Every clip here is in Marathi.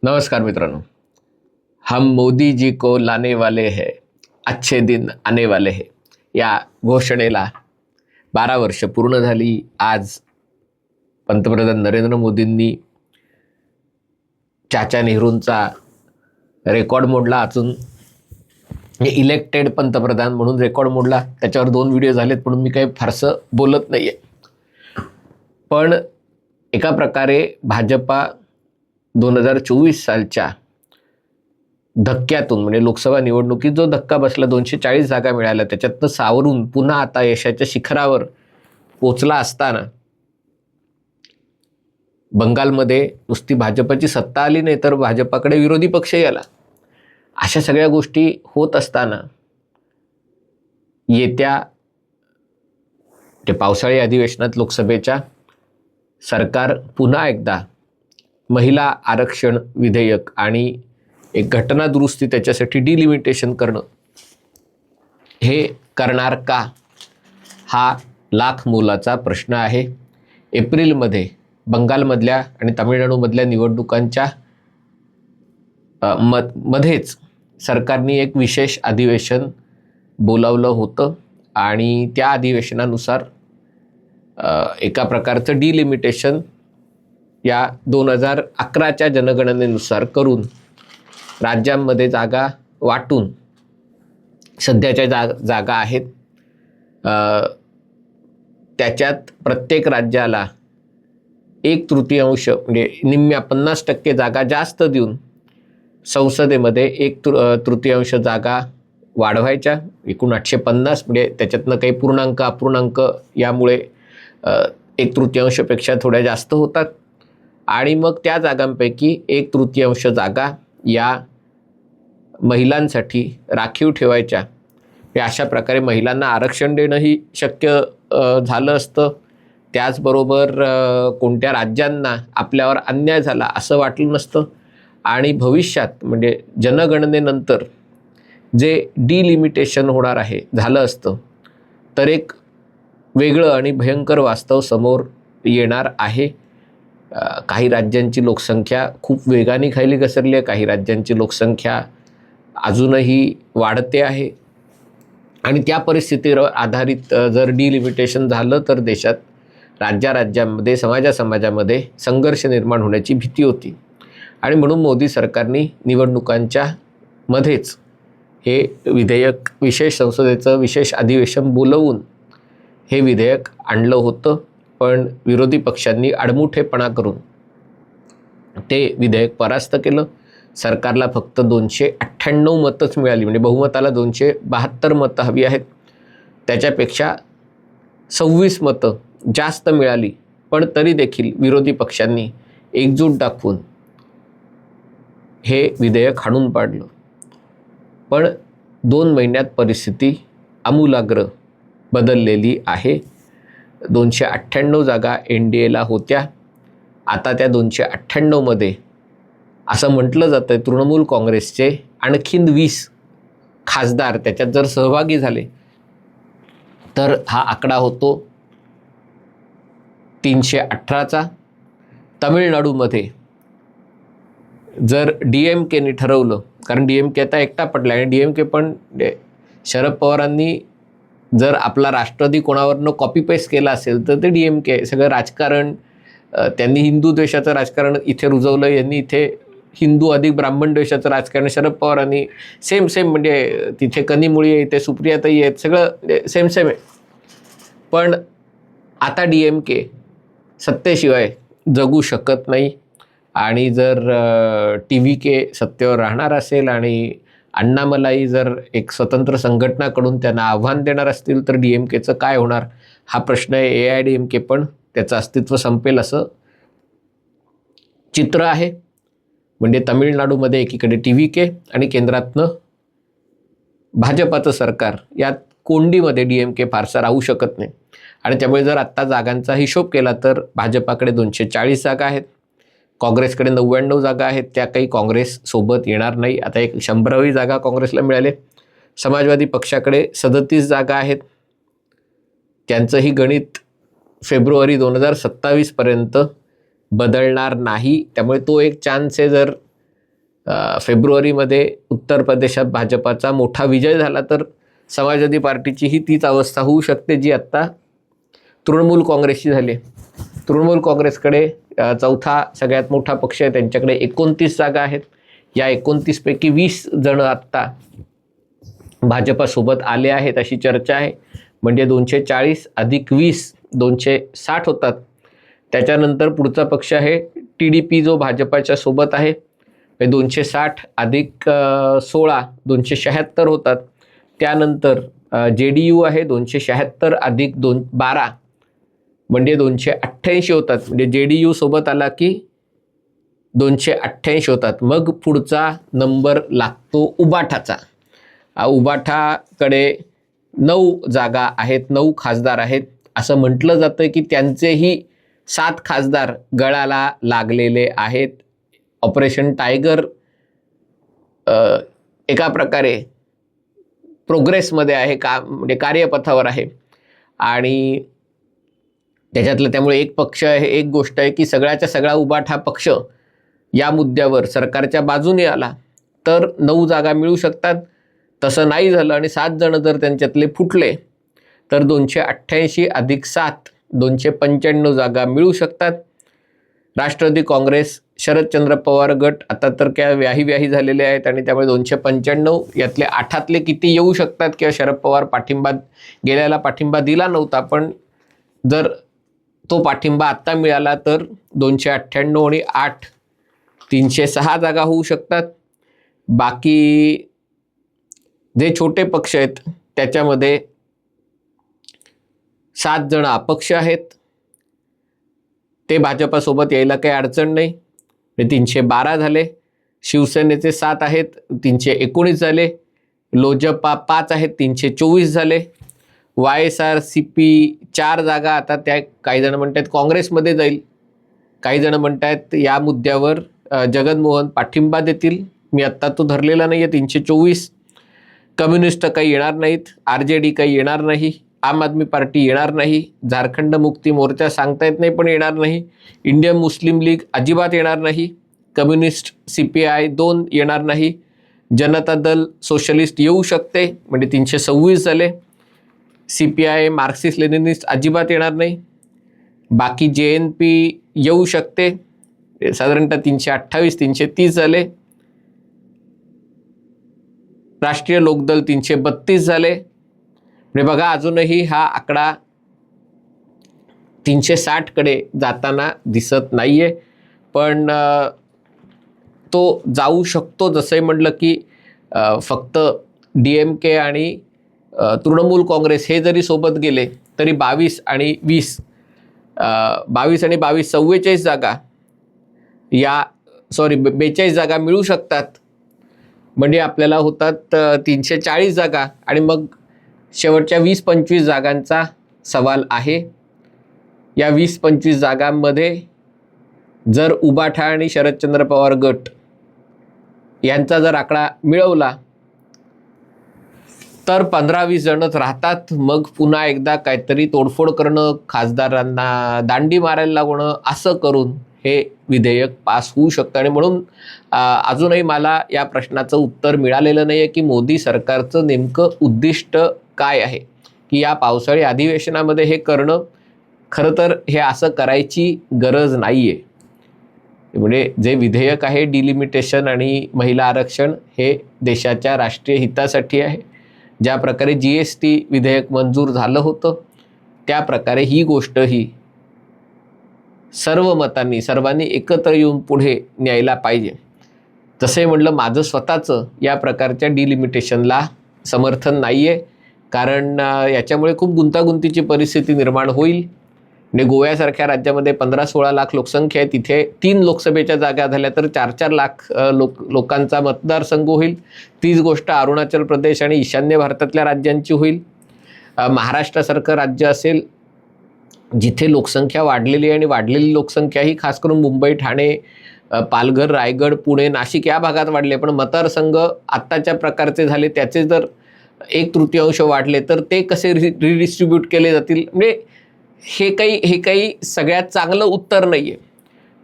नमस्कार मित्रांनो, हम मोदी जी को लाने वाले हैं, अच्छे दिन आने वाले हैं या घोषणेला 12 वर्ष पूर्ण झाली. आज पंतप्रधान नरेंद्र मोदींनी चाचा नेहरूंचा रेकॉर्ड मोडला. अजून इलेक्टेड पंतप्रधान म्हणून रेकॉर्ड मोडला. त्याच्यावर 2 व्हिडिओ झालेत म्हणून मी काही फारसं बोलत नाही आहे. पण एका प्रकारे भाजपा 2024 सालच्या धक्क्यातून, म्हणजे लोकसभा निवडणुकीत जो धक्का बसला, 240 जागा मिळाल्या, त्याच्यातनं सावरून पुन्हा आता यशाच्या शिखरावर पोचला असताना बंगालमध्ये नुसती भाजपची सत्ता आली नाही तर भाजपाकडे विरोधी पक्षही आला. अशा सगळ्या गोष्टी होत असताना येत्या ते पावसाळी अधिवेशनात लोकसभेच्या सरकार पुन्हा एकदा महिला आरक्षण विधेयक आणि एक घटना दुरुस्ती, त्याच्यासाठी डिलिमिटेशन करणं हे करणार का, हा लाख मोलाचा प्रश्न आहे. एप्रिलमध्ये बंगालमधल्या आणि तामिळनाडूमधल्या निवडणुकांच्या मध्येच सरकारने एक विशेष अधिवेशन बोलावलं होतं आणि त्या अधिवेशनानुसार एका प्रकारचं डिलिमिटेशन या 2011च्या जनगणनेनुसार करून राज्यांमध्ये जागा वाटून सध्याच्या जागा आहेत त्याच्यात प्रत्येक राज्याला 1/3 म्हणजे निम्म्या 50% जागा जास्त देऊन संसदेमध्ये 1/3 जागा वाढवायच्या. एकूण 850, म्हणजे त्याच्यातनं काही पूर्णांक अपूर्णांक यामुळे 1/3 पेक्षा थोड्या जास्त होतात. आणि मग त्या जागांपैकी 1/3 जागा या महिलांसाठी राखीव ठेवायच्या. अशा प्रकारे महिलांना आरक्षण देणंही शक्य झालं असतं. त्याचबरोबर कोणत्या राज्यांना आपल्यावर अन्याय झाला असं वाटलं नसतं. आणि भविष्यात म्हणजे जनगणनेनंतर जे डिलिमिटेशन होणार आहे झालं असतं तर एक वेगळं आणि भयंकर वास्तव समोर येणार आहे. काही राज्यांची लोकसंख्या खूप वेगाने खाली घसरली आहे, काही राज्यांची लोकसंख्या अजूनही वाढते आहे. आणि त्या परिस्थितीवर आधारित जर डिलिमिटेशन झालं तर देशात राज्यामध्ये समाजामध्ये संघर्ष निर्माण होण्याची भीती होती. आणि म्हणून मोदी सरकारने निवडणुकांच्या मध्येच हे विधेयक संसदेचं विशेष अधिवेशन बोलवून हे विधेयक आणलं होतं. पण विरोधी पक्षांनी आडमुठेपणा करून ते विधेयक परास्त केलं. सरकारला फक्त 298 मतंच मिळाली, म्हणजे बहुमताला 272 मतं हवी आहेत. त्याच्यापेक्षा 26 मतं जास्त मिळाली. पण तरी देखील विरोधी पक्षांनी एकजूट दाखवून हे विधेयक हाणून पाडलं. पण 2 महिन्यात परिस्थिती आमूलाग्र बदललेली आहे. 298 जागा NDAला होत्या. आता त्या 298मध्ये असं म्हटलं जातं आहे तृणमूल काँग्रेसचे आणखीन 20 खासदार त्याच्यात जर सहभागी झाले तर हा आकडा होतो 318चा. तामिळनाडूमध्ये जर DMKने ठरवलं, कारण DMK आता एकटा पडला आणि DMK पण शरद पवारांनी जर आपला राष्ट्रवादी कोणावरनं कॉपी पेस्ट केला असेल तर ते DMK सगळं राजकारण, त्यांनी हिंदू द्वेषाचं राजकारण इथे रुजवलं. यांनी इथे हिंदू अधिक ब्राह्मण द्वेषाचं राजकारण शरद पवारांनी सेम म्हणजे तिथे कनिमुळी आहे, इथे सुप्रियाताई आहेत, सगळं सेम आहे. पण आता DMK सत्तेशिवाय जगू शकत नाही. आणि जर TVK सत्तेवर राहणार असेल आणि अण्णामलाई जर एक स्वतंत्र संघटनाकडून त्यांना आव्हान देणार असतील तर DMKचं काय होणार हा प्रश्न आहे. AIADMK पण त्याचं अस्तित्व संपेल असं चित्र आहे. म्हणजे तामिळनाडूमध्ये एकीकडे TVK आणि केंद्रातनं भाजपाचं सरकार, यात कोंडीमध्ये DMK फारसा राहू शकत नाही. आणि त्यामुळे जर आत्ता जागांचा हिशोब केला तर भाजपाकडे 240 जागा आहेत, काँग्रेसकडे 99 जागा आहेत. त्या काही काँग्रेस सोबत येणार नाही. आता एक 100वी जागा काँग्रेसला मिळाले. समाजवादी पक्षाकडे 37 जागा आहेत. त्यांचंही गणित फेब्रुवारी 2027 पर्यंत बदलणार नाही. त्यामुळे तो एक चान्स आहे. जर फेब्रुवारीमध्ये उत्तर प्रदेशात भाजपाचा मोठा विजय झाला तर समाजवादी पार्टीची ही तीच अवस्था होऊ शकते जी आत्ता तृणमूल काँग्रेसची झाली. तृणमूल काँग्रेसकडे चौथा सगळ्यात मोठा पक्ष आहे, त्यांच्याकडे 29 जागा आहेत. या 29 पैकी 20 जण आत्ता भाजपासोबत आले आहेत अशी चर्चा आहे. म्हणजे 240 अधिक 20 260 होतात. त्याच्यानंतर पुढचा पक्ष आहे TDP जो भाजपाच्या सोबत आहे. 260 अधिक 16 276 होतात. त्यानंतर JDU आहे 276 अधिक 12 म्हणजे 288 होतात. म्हणजे JDU सोबत आला की 288 होतात. मग पुढचा नंबर लागतो उबाठाचा. उबाठाकडे 9 जागा आहेत, 9 खासदार आहेत. असं म्हटलं जातं की त्यांचेही 7 खासदार गळाला लागलेले आहेत. ऑपरेशन टायगर एका प्रकारे प्रोग्रेसमध्ये आहे, म्हणजे कार्यपथावर आहे. आणि त्याच्यातलं त्यामुळे एक पक्ष आहे, एक गोष्ट आहे की सगळ्याच्या सगळा उबाठा पक्ष या मुद्द्यावर सरकारच्या बाजूने आला तर 9 जागा मिळू शकतात. तसं नाही झालं आणि 7 जण जर त्यांच्यातले फुटले तर 288 अधिक 7 295 जागा मिळू शकतात. राष्ट्रवादी काँग्रेस, शरदचंद्र पवार गट आता तर काय व्याही झालेले आहेत आणि त्यामुळे 295 यातले 8तले किती येऊ शकतात किंवा शरद पवार गेल्याला पाठिंबा दिला नव्हता, पण जर तो पाठिंबा आत्ता मिळाला तर 298 आणि 8 306 जागा होऊ शकतात. बाकी जे छोटे पक्ष आहेत त्याच्यामध्ये 7 जण अपक्ष आहेत. ते भाजपासोबत यायला काही अडचण नाही. 312 झाले. शिवसेनेचे 7 आहेत, 319 झाले. लोजपा 5 आहेत, 324 झाले. YSRCP 4 जागा. आता त्या काही जण म्हणतात काँग्रेसमध्ये जाईल, काही जण म्हणतात या मुद्द्यावर जगनमोहन पाठिंबा देतील. मी आत्ता तो धरलेला नाही आहे. 324. कम्युनिस्ट काही येणार नाहीत, RJD काही येणार नाही, आम आदमी पार्टी येणार नाही, झारखंड मुक्ती मोर्चा सांगता येत नाही पण येणार नाही, इंडियन मुस्लिम लीग अजिबात येणार नाही, कम्युनिस्ट CPI 2 येणार नाही, जनता दल सोशलिस्ट येऊ शकते म्हणजे 326 झाले. CPI मार्क्सिस्ट लेनिनिस्ट अजिबात येणार नाही. बाकी JNP येऊ शकते, साधारणतः 328 330 झाले. राष्ट्रीय लोकदल 332 झाले. म्हणजे बघा अजूनही हा आकडा 360 कडे जाताना दिसत नाहीये, पण तो जाऊ शकतो. जसंही म्हटलं की फक्त DMK आणि तृणमूल काँग्रेस हे जरी सोबत गेले तरी 22 आणि 20 44 जागा या 42 जागा मिळू शकतात. म्हणजे आपल्याला होतात 340 जागा आणि मग शेवटच्या 20-25 जागांचा सवाल आहे. या 20-25 जागांमध्ये जर उबाठा आणि शरदचंद्र पवार गट यांचा जर आकडा मिळवला तर 15-20 जणच राहतात. मग पुन्हा एकदा काहीतरी तोडफोड करणं, खासदारांना दांडी मारायला लागणं, असं करून हे विधेयक पास होऊ शकतं. आणि म्हणून अजूनही मला या प्रश्नाचं उत्तर मिळालेलं नाही आहे की मोदी सरकारचं नेमकं उद्दिष्ट काय आहे, की या पावसाळी अधिवेशनामध्ये हे करणं. खरं तर हे असं करायची गरज नाही आहे. म्हणजे जे विधेयक आहे डिलिमिटेशन आणि महिला आरक्षण हे देशाच्या राष्ट्रीय हितासाठी आहे. ज्या प्रकारे GST विधेयक मंजूर झालं होतं त्या प्रकारे ही गोष्टही सर्व मतांनी सर्वांनी एकत्र येऊन पुढे न्यायला पाहिजे. तसे म्हटलं माझं स्वतःचं या प्रकारच्या डिलिमिटेशनला समर्थन नाही आहे, कारण याच्यामुळे खूप गुंतागुंतीची परिस्थिती निर्माण होईल. म्हणजे गोव्यासारख्या राज्यामध्ये 15-16 लाख लोकसंख्या आहे, तिथे 3 लोकसभेच्या जागा झाल्या तर 4-4 लाख लोकांचा मतदारसंघ होईल. तीच गोष्ट अरुणाचल प्रदेश आणि ईशान्य भारतातल्या राज्यांची होईल. महाराष्ट्रासारखं राज्य असेल जिथे लोकसंख्या वाढलेली आहे आणि वाढलेली लोकसंख्या ही खास करून मुंबई, ठाणे, पालघर, रायगड, पुणे, नाशिक या भागात वाढले, पण मतदारसंघ आत्ताच्या प्रकारचे झाले त्याचे जर 1/3 वाढले तर ते कसे रिडिस्ट्रीब्यूट केले जातील, म्हणजे हे काही सगळ्यात चांगलं उत्तर नाही आहे.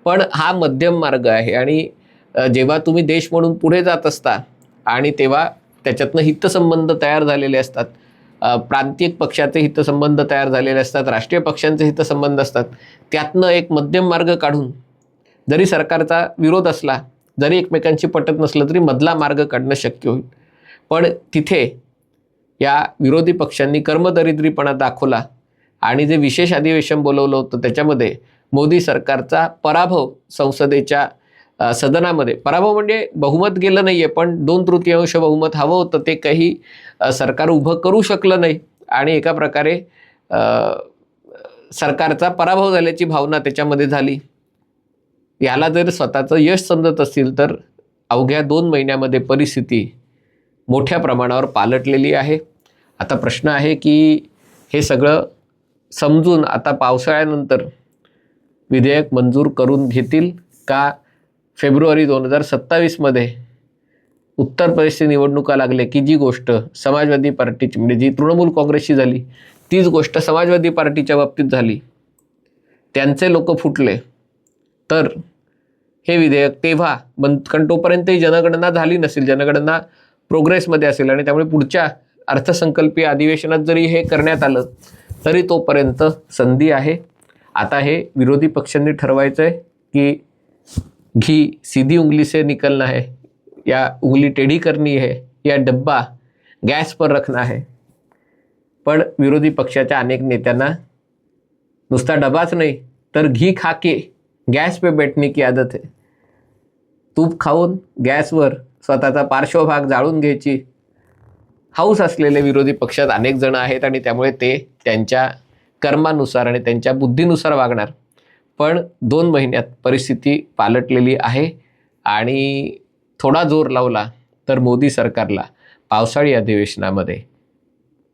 पण हा मध्यम मार्ग आहे. आणि जेव्हा तुम्ही देश म्हणून पुढे जात असता आणि तेव्हा त्याच्यातनं हितसंबंध तयार झालेले असतात, प्रांतिक पक्षाचे हितसंबंध तयार झालेले असतात, राष्ट्रीय पक्षांचे हितसंबंध असतात, त्यातनं एक मध्यम मार्ग काढून, जरी सरकारचा विरोध असला, जरी एकमेकांशी पटत नसलं तरी मधला मार्ग काढणं शक्य होईल. पण तिथे या विरोधी पक्षांनी कर्मदरिद्रीपणा दाखवला आणि जे विशेष अधिवेशन बोलवलं होतं त्याच्यामध्ये मोदी सरकारचा पराभव संसदेच्या सदनामध्ये, पराभव म्हणजे बहुमत गेलं नाही आहे, पण 2/3 बहुमत हवं होतं, ते काही सरकार उभं करू शकलं नाही आणि एका प्रकारे सरकारचा पराभव झाल्याची भावना त्याच्यामध्ये झाली. याला जर स्वतःचं यश समजत असतील तर अवघ्या 2 महिन्यामध्ये परिस्थिती मोठ्या प्रमाणावर पालटलेली आहे. आता प्रश्न आहे की हे सगळं समजून आता पावसाळ्यानंतर विधेयक मंजूर करून घेतील का फेब्रुवारी 2027मध्ये उत्तर प्रदेशची निवडणुका लागले की जी गोष्ट समाजवादी पार्टीची, म्हणजे जी तृणमूल काँग्रेसची झाली तीच गोष्ट समाजवादी पार्टीच्या बाबतीत झाली, त्यांचे लोक फुटले, तर हे विधेयक तेव्हा कारण तोपर्यंतही जनगणना झाली नसेल, जनगणना प्रोग्रेसमध्ये असेल आणि त्यामुळे पुढच्या अर्थसंकल्पीय अधिवेशनात जरी हे करण्यात आलं तरी तोपर्यंत संधी आहे. आता हे विरोधी पक्षांनी ठरवायचं आहे की घी सीधी उंगली से निकलना है या उंगली टेढ़ी करनी है या डब्बा गैस पर रखना है. पण विरोधी पक्षाच्या अनेक नेत्यांना नुसता डबाच नाही तर घी खा के गॅस पे बैठने की आदत आहे. तूप खाऊन गॅसवर स्वतःचा पार्श्वभाग जाळून घ्यायची हौस असलेले विरोधी पक्षात अनेक जण आहेत आणि त्यामुळे ते त्यांच्या कर्मानुसार आणि त्यांच्या बुद्धीनुसार वागणार. पण 2 महिन्यात परिस्थिती पालटलेली आहे आणि थोडा जोर लावला तर मोदी सरकारला पावसाळी अधिवेशनामध्ये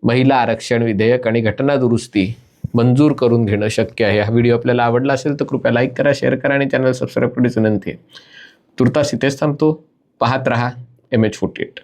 महिला आरक्षण विधेयक आणि घटना दुरुस्ती मंजूर करून घेणं शक्य आहे. हा व्हिडिओ आपल्याला आवडला असेल तर कृपया लाईक करा, शेअर करा आणि चॅनल सबस्क्राईब करण्याची विनंती आहे. तुर्तास इथेच थांबतो. पाहत रहा MH48.